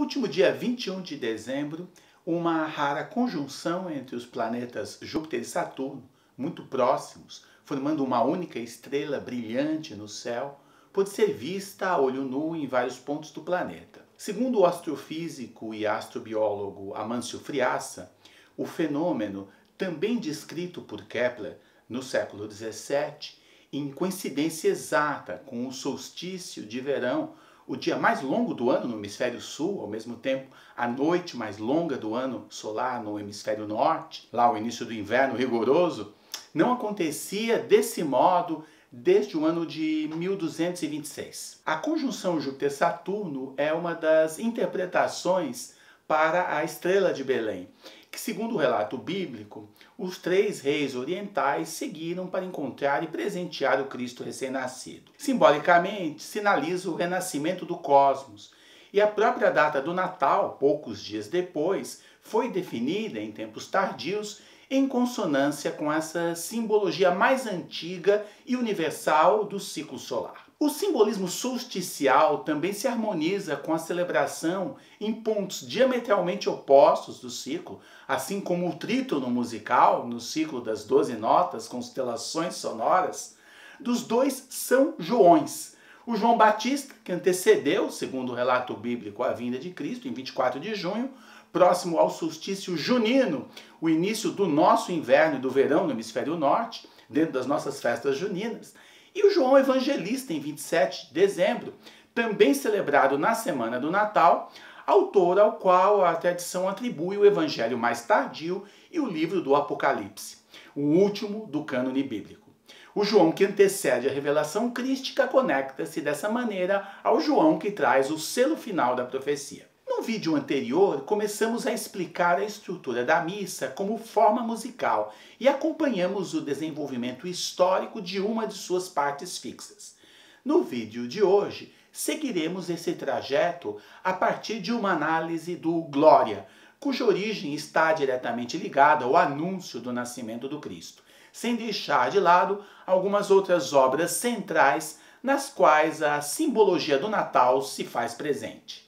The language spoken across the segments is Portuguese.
último dia 21 de dezembro, uma rara conjunção entre os planetas Júpiter e Saturno, muito próximos, formando uma única estrela brilhante no céu, pode ser vista a olho nu em vários pontos do planeta. Segundo o astrofísico e astrobiólogo Amâncio Friassa, o fenômeno, também descrito por Kepler no século XVII, em coincidência exata com o solstício de verão, o dia mais longo do ano no hemisfério sul, ao mesmo tempo a noite mais longa do ano solar no hemisfério norte, lá o início do inverno rigoroso, não acontecia desse modo desde o ano de 1226. A conjunção Júpiter-Saturno é uma das interpretações para a estrela de Belém, que, segundo o relato bíblico, os 3 reis orientais seguiram para encontrar e presentear o Cristo recém-nascido. Simbolicamente, sinaliza o renascimento do cosmos, e a própria data do Natal, poucos dias depois, foi definida em tempos tardios em consonância com essa simbologia mais antiga e universal do ciclo solar. O simbolismo solsticial também se harmoniza com a celebração em pontos diametralmente opostos do ciclo, assim como o trítono musical, no ciclo das 12 notas, constelações sonoras, dos 2 São Joões. O João Batista, que antecedeu, segundo o relato bíblico, a vinda de Cristo, em 24 de junho, próximo ao solstício junino, o início do nosso inverno e do verão no hemisfério norte, dentro das nossas festas juninas, e o João Evangelista, em 27 de dezembro, também celebrado na semana do Natal, autor ao qual a tradição atribui o evangelho mais tardio e o livro do Apocalipse, o último do cânone bíblico. O João que antecede a revelação crística conecta-se dessa maneira ao João que traz o selo final da profecia. No vídeo anterior, começamos a explicar a estrutura da missa como forma musical e acompanhamos o desenvolvimento histórico de uma de suas partes fixas. No vídeo de hoje, seguiremos esse trajeto a partir de uma análise do Glória, cuja origem está diretamente ligada ao anúncio do nascimento do Cristo, sem deixar de lado algumas outras obras centrais nas quais a simbologia do Natal se faz presente.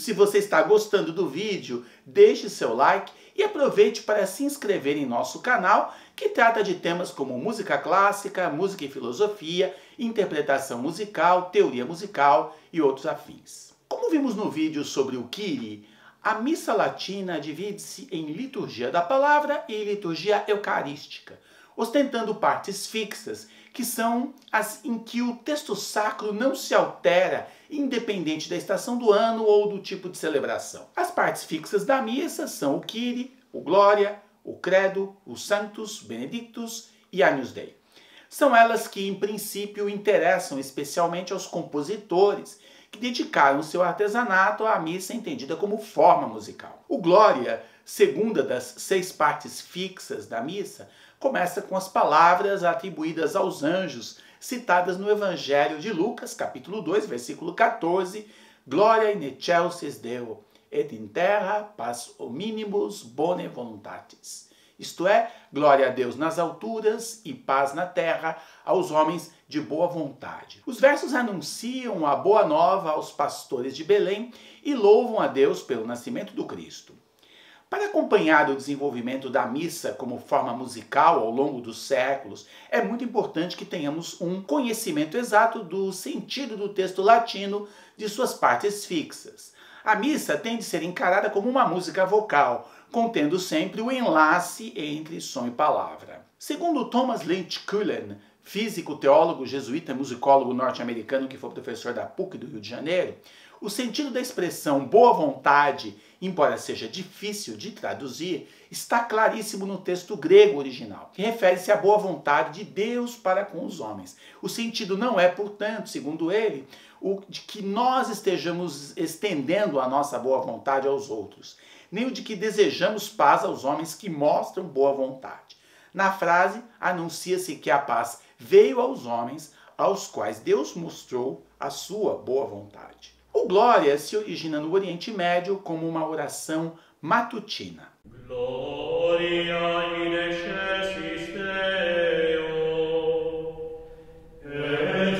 Se você está gostando do vídeo, deixe seu like e aproveite para se inscrever em nosso canal, que trata de temas como música clássica, música e filosofia, interpretação musical, teoria musical e outros afins. Como vimos no vídeo sobre o Kyrie, a missa latina divide-se em liturgia da palavra e liturgia eucarística, ostentando partes fixas, que são as em que o texto sacro não se altera, independente da estação do ano ou do tipo de celebração. As partes fixas da missa são o Kyrie, o Glória, o Credo, o Sanctus, Benedictus e Agnus Dei. São elas que, em princípio, interessam especialmente aos compositores que dedicaram seu artesanato à missa entendida como forma musical. O Glória, segunda das 6 partes fixas da missa, começa com as palavras atribuídas aos anjos, citadas no Evangelho de Lucas, capítulo 2, versículo 14, Gloria in excelsis Deo, et in terra paz hominibus bone voluntatis. Isto é, glória a Deus nas alturas e paz na terra aos homens de boa vontade. Os versos anunciam a boa nova aos pastores de Belém e louvam a Deus pelo nascimento do Cristo. Para acompanhar o desenvolvimento da missa como forma musical ao longo dos séculos, é muito importante que tenhamos um conhecimento exato do sentido do texto latino de suas partes fixas. A missa tem de ser encarada como uma música vocal, contendo sempre o enlace entre som e palavra. Segundo Thomas Lynch Cullen, físico, teólogo, jesuíta, musicólogo norte-americano que foi professor da PUC do Rio de Janeiro, o sentido da expressão boa vontade, embora seja difícil de traduzir, está claríssimo no texto grego original, que refere-se à boa vontade de Deus para com os homens. O sentido não é, portanto, segundo ele, o de que nós estejamos estendendo a nossa boa vontade aos outros, nem o de que desejamos paz aos homens que mostram boa vontade. Na frase, anuncia-se que a paz veio aos homens, aos quais Deus mostrou a sua boa vontade. O Glória se origina no Oriente Médio como uma oração matutina. Gloria in excelsis Deo, et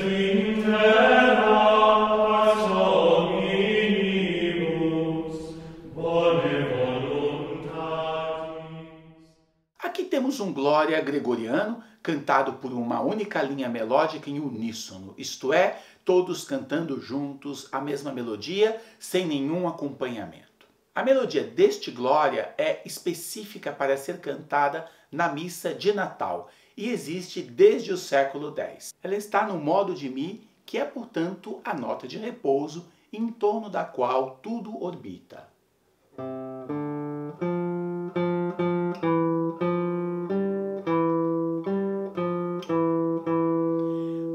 glória gregoriano, cantado por uma única linha melódica em uníssono, isto é, todos cantando juntos a mesma melodia, sem nenhum acompanhamento. A melodia deste glória é específica para ser cantada na missa de Natal e existe desde o século X. Ela está no modo de Mi, que é, portanto, a nota de repouso em torno da qual tudo orbita.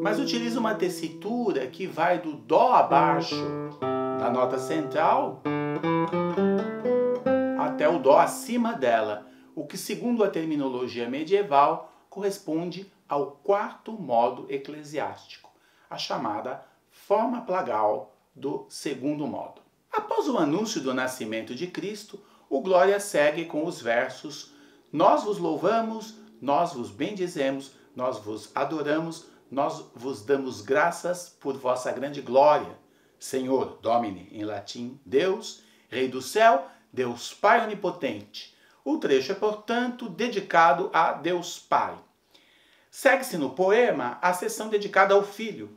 Mas utiliza uma tessitura que vai do Dó abaixo, da nota central, até o Dó acima dela, o que, segundo a terminologia medieval, corresponde ao quarto modo eclesiástico, a chamada forma plagal do segundo modo. Após o anúncio do nascimento de Cristo, o Glória segue com os versos: Nós vos louvamos, nós vos bendizemos, nós vos adoramos, nós vos damos graças por vossa grande glória. Senhor, Domine, em latim, Deus, Rei do céu, Deus Pai onipotente. O trecho é, portanto, dedicado a Deus Pai. Segue-se no poema a seção dedicada ao Filho.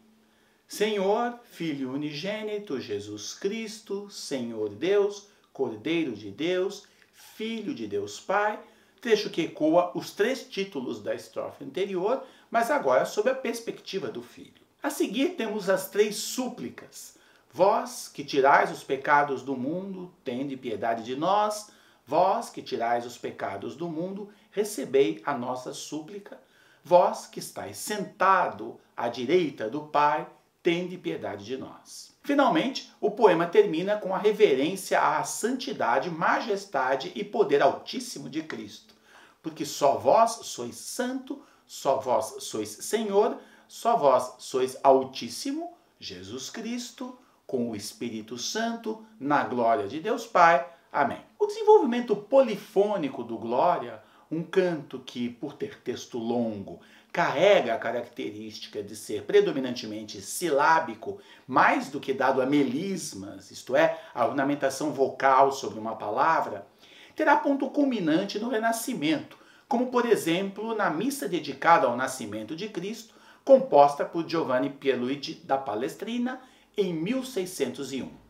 Senhor, Filho unigênito, Jesus Cristo, Senhor Deus, Cordeiro de Deus, Filho de Deus Pai, trecho que ecoa os 3 títulos da estrofe anterior, mas agora sob a perspectiva do Filho. A seguir temos as 3 súplicas. Vós que tirais os pecados do mundo, tende piedade de nós. Vós que tirais os pecados do mundo, recebei a nossa súplica. Vós que estáis sentado à direita do Pai, tende piedade de nós. Finalmente, o poema termina com a reverência à santidade, majestade e poder altíssimo de Cristo. Porque só vós sois santo, só vós sois Senhor, só vós sois Altíssimo, Jesus Cristo, com o Espírito Santo, na glória de Deus Pai. Amém. O desenvolvimento polifônico do Glória, um canto que, por ter texto longo, carrega a característica de ser predominantemente silábico, mais do que dado a melismas, isto é, a ornamentação vocal sobre uma palavra, terá ponto culminante no Renascimento, como, por exemplo, na missa dedicada ao nascimento de Cristo, composta por Giovanni Pierluigi da Palestrina em 1601.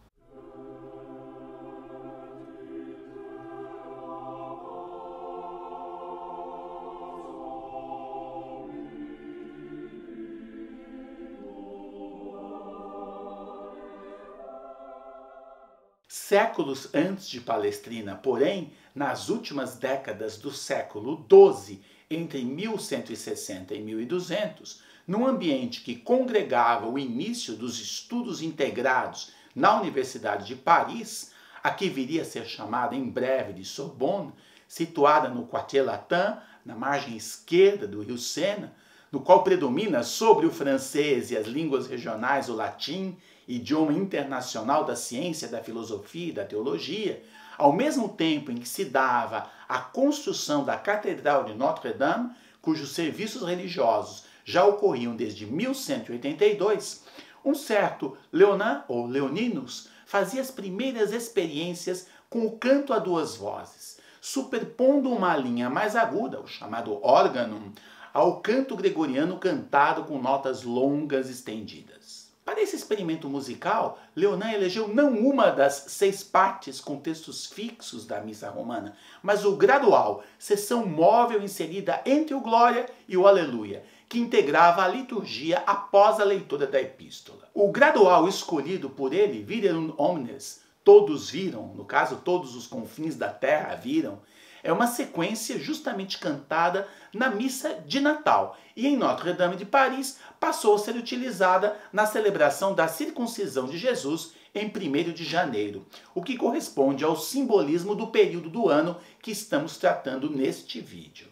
Séculos antes de Palestrina, porém, nas últimas décadas do século XII, entre 1160 e 1200, num ambiente que congregava o início dos estudos integrados na Universidade de Paris, a que viria a ser chamada em breve de Sorbonne, situada no Quartier Latin, na margem esquerda do rio Sena, no qual predomina sobre o francês e as línguas regionais o latim, idioma internacional da ciência, da filosofia e da teologia, ao mesmo tempo em que se dava a construção da Catedral de Notre-Dame, cujos serviços religiosos já ocorriam desde 1182, um certo Leonin, ou Leoninus, fazia as primeiras experiências com o canto a 2 vozes, superpondo uma linha mais aguda, o chamado organum, ao canto gregoriano cantado com notas longas estendidas. Para esse experimento musical, Leonin elegeu não uma das 6 partes com textos fixos da missa romana, mas o gradual, seção móvel inserida entre o Glória e o Aleluia, que integrava a liturgia após a leitura da epístola. O gradual escolhido por ele, Viderunt omnes, todos viram, no caso todos os confins da terra viram, é uma sequência justamente cantada na missa de Natal e em Notre-Dame de Paris passou a ser utilizada na celebração da circuncisão de Jesus em 1º de janeiro, o que corresponde ao simbolismo do período do ano que estamos tratando neste vídeo.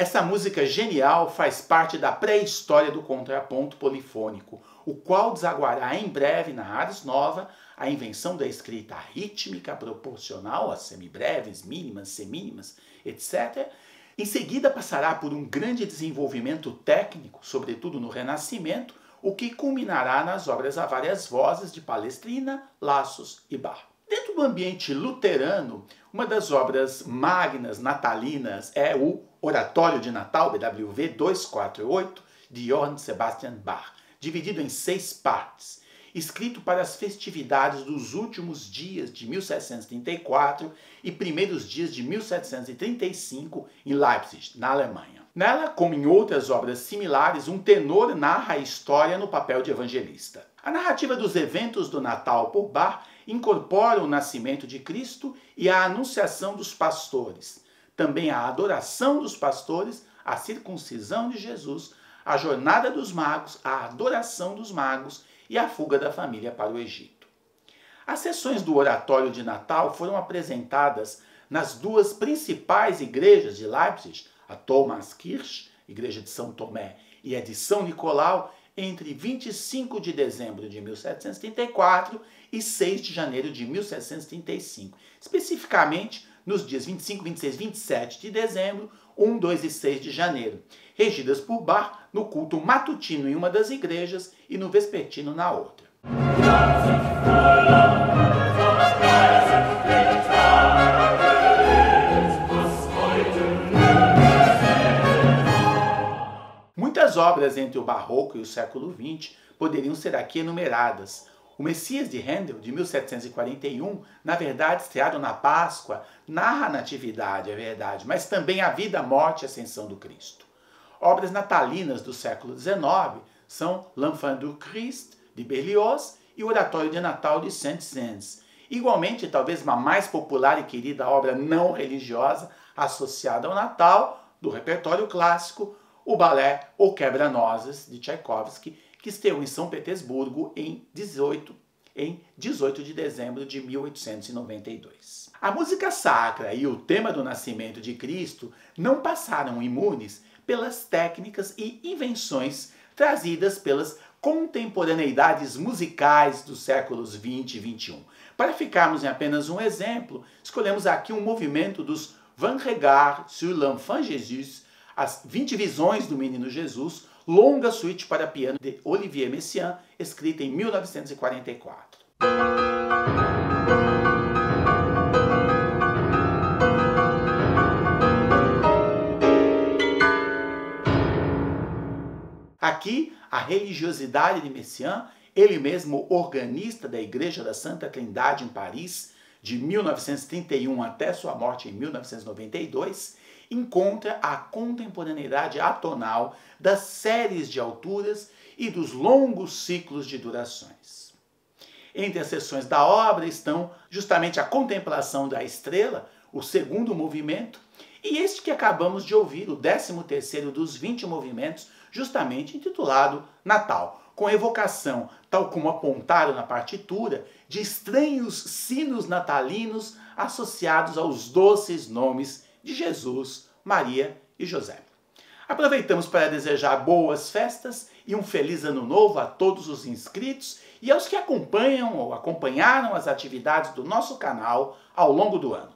Essa música genial faz parte da pré-história do contraponto polifônico, o qual desaguará em breve na Ars Nova a invenção da escrita rítmica proporcional às semibreves, mínimas, semínimas, etc. Em seguida passará por um grande desenvolvimento técnico, sobretudo no Renascimento, o que culminará nas obras a várias vozes de Palestrina, Lassus e Bach. Dentro do ambiente luterano, uma das obras magnas natalinas é o Oratório de Natal, BWV 248, de Johann Sebastian Bach, dividido em 6 partes, escrito para as festividades dos últimos dias de 1734 e primeiros dias de 1735 em Leipzig, na Alemanha. Nela, como em outras obras similares, um tenor narra a história no papel de evangelista. A narrativa dos eventos do Natal por Bach incorpora o nascimento de Cristo e a anunciação dos pastores, também a adoração dos pastores, a circuncisão de Jesus, a jornada dos magos, a adoração dos magos e a fuga da família para o Egito. As sessões do Oratório de Natal foram apresentadas nas 2 principais igrejas de Leipzig, a Thomaskirche, igreja de São Tomé, e a de São Nicolau, entre 25 de dezembro de 1734 e 6 de janeiro de 1735, especificamente nos dias 25, 26 e 27 de dezembro, 1, 2 e 6 de janeiro, regidas por Bach no culto matutino em uma das igrejas e no vespertino na outra. Muitas obras entre o Barroco e o século XX poderiam ser aqui enumeradas. O Messias de Handel, de 1741, na verdade estreado na Páscoa, narra a natividade, é verdade, mas também a vida, a morte e a ascensão do Cristo. Obras natalinas do século XIX são L'Enfant du Christ, de Berlioz, e o Oratório de Natal de Saint-Saëns. Igualmente, talvez uma mais popular e querida obra não religiosa associada ao Natal, do repertório clássico, o balé O Quebra-Nozes, de Tchaikovsky, que estreou em São Petersburgo em 18 de dezembro de 1892. A música sacra e o tema do nascimento de Cristo não passaram imunes pelas técnicas e invenções trazidas pelas contemporaneidades musicais dos séculos 20 e 21. Para ficarmos em apenas um exemplo, escolhemos aqui um movimento dos 20 Regards sur l'Enfant Jésus, as 20 visões do Menino Jesus, longa suíte para piano de Olivier Messiaen, escrita em 1944. Aqui, a religiosidade de Messiaen, ele mesmo organista da Igreja da Santa Trindade em Paris, de 1931 até sua morte em 1992, encontra a contemporaneidade atonal das séries de alturas e dos longos ciclos de durações. Entre as seções da obra estão justamente a contemplação da estrela, o segundo movimento, e este que acabamos de ouvir, o 13º dos 20 movimentos, justamente intitulado Natal, com evocação, tal como apontaram na partitura, de estranhos sinos natalinos associados aos doces nomes de Jesus, Maria e José. Aproveitamos para desejar boas festas e um feliz ano novo a todos os inscritos e aos que acompanham ou acompanharam as atividades do nosso canal ao longo do ano.